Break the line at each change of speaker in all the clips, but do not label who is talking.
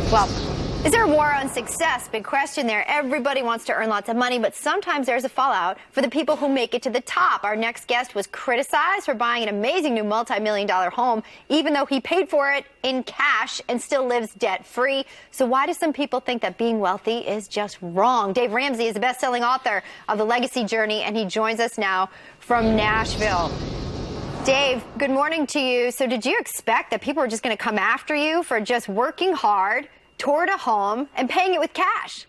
Well, is there a war on success? Big question there. Everybody wants to earn lots of money, but sometimes there's a fallout for the people who make it to the top. Our next guest was criticized for buying an amazing new multi-million-dollar home, even though he paid for it in cash and still lives debt-free. So why do some people think that being wealthy is just wrong? Dave Ramsey is the best-selling author of The Legacy Journey, and he joins us now from Nashville. Dave, good morning to you. So did you expect that people were just going to come after you for just working hard toward a home and paying it with cash?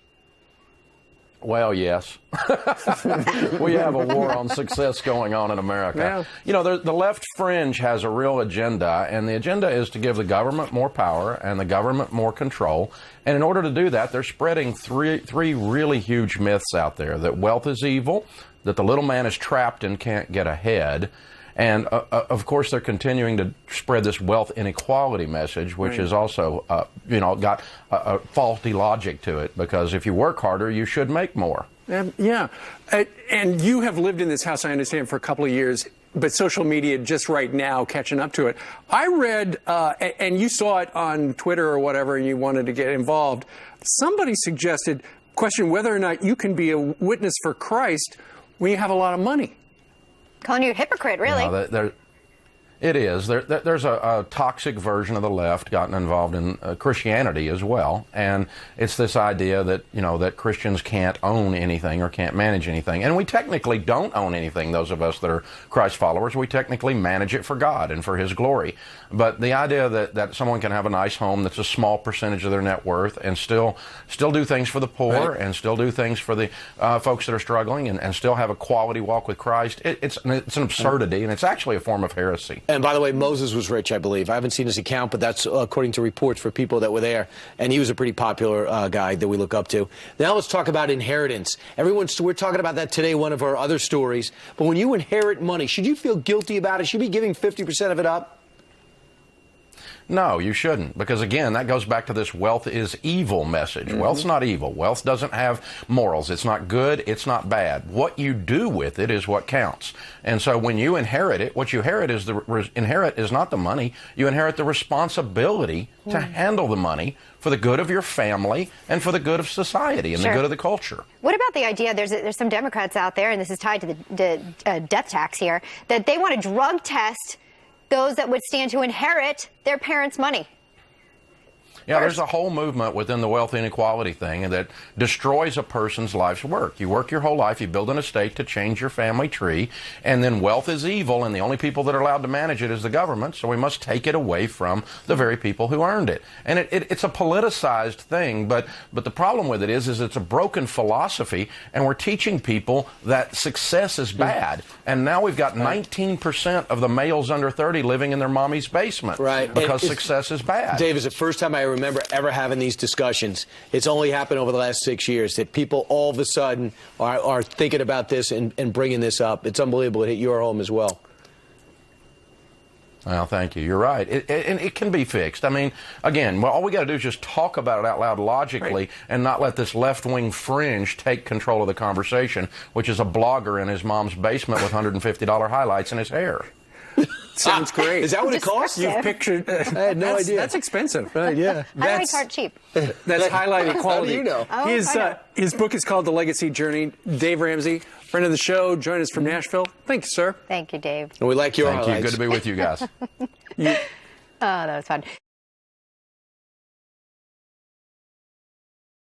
Well, yes. We have a war on success going on in America.
Yeah.
You know, the left fringe has a real agenda, and the agenda is to give the government more power and the government more control. And in order to do that, they're spreading three really huge myths out there: that wealth is evil, that the little man is trapped and can't get ahead. And, of course, they're continuing to spread this wealth inequality message, which is also, got a faulty logic to it, because if you work harder, you should make more.
Yeah. And you have lived in this house, I understand, for a couple of years, but social media just right now catching up to it. I read, and you saw it on Twitter or whatever, and you wanted to get involved. Somebody suggested, question whether or not you can be a witness for Christ when you have a lot of money.
Calling you a hypocrite, really.
It is. There's a toxic version of the left gotten involved in Christianity as well, and it's this idea that that Christians can't own anything or can't manage anything, and we technically don't own anything. Those of us that are Christ followers, we technically manage it for God and for His glory. But the idea that someone can have a nice home that's a small percentage of their net worth and still do things for the poor, right, and still do things for the folks that are struggling, and still have a quality walk with Christ, it's an absurdity, and it's actually a form of heresy.
And by the way, Moses was rich, I believe. I haven't seen his account, but that's according to reports for people that were there. And he was a pretty popular guy that we look up to. Now let's talk about inheritance. We're talking about that today, one of our other stories. But when you inherit money, should you feel guilty about it? Should you be giving 50% of it up?
No, you shouldn't, because again, that goes back to this wealth is evil message. Mm-hmm. Wealth's not evil. Wealth doesn't have morals. It's not good. It's not bad. What you do with it is what counts. And so when you inherit it, what you inherit is not the money. You inherit the responsibility to handle the money for the good of your family and for the good of society and the good of the culture. What
about the idea, there's some Democrats out there, and this is tied to the death tax here, that they want to drug test those that would stand to inherit their parents' money?
Yeah, there's a whole movement within the wealth inequality thing that destroys a person's life's work. You work your whole life, you build an estate to change your family tree, and then wealth is evil, and the only people that are allowed to manage it is the government, so we must take it away from the very people who earned it. And it's a politicized thing, but the problem with it is it's a broken philosophy, and we're teaching people that success is bad. And now we've got 19% of the males under 30 living in their mommy's basement,
right,
because success is bad.
Dave, it's the first time I remember ever having these discussions. It's only happened over the last 6 years that people all of a sudden are thinking about this and bringing this up. It's unbelievable. It hit your home as well.
Well, thank you. You're right. And it can be fixed. I mean, again, all we got to do is just talk about it out loud logically, right, and not let this left-wing fringe take control of the conversation, which is a blogger in his mom's basement with $150 highlights in his hair.
Sounds great.
Is that what it costs?
You've pictured.
I had no idea.
That's expensive.
Right, yeah.
Highlights aren't cheap.
That's highlight equality.
How do you know?
Oh,
His book is called The Legacy Journey. Dave Ramsey, friend of the show, joined us from Nashville. Thank you, sir.
Thank you, Dave.
And we like your
highlights. Thank you. Good to be with you guys.
Oh, that was fun.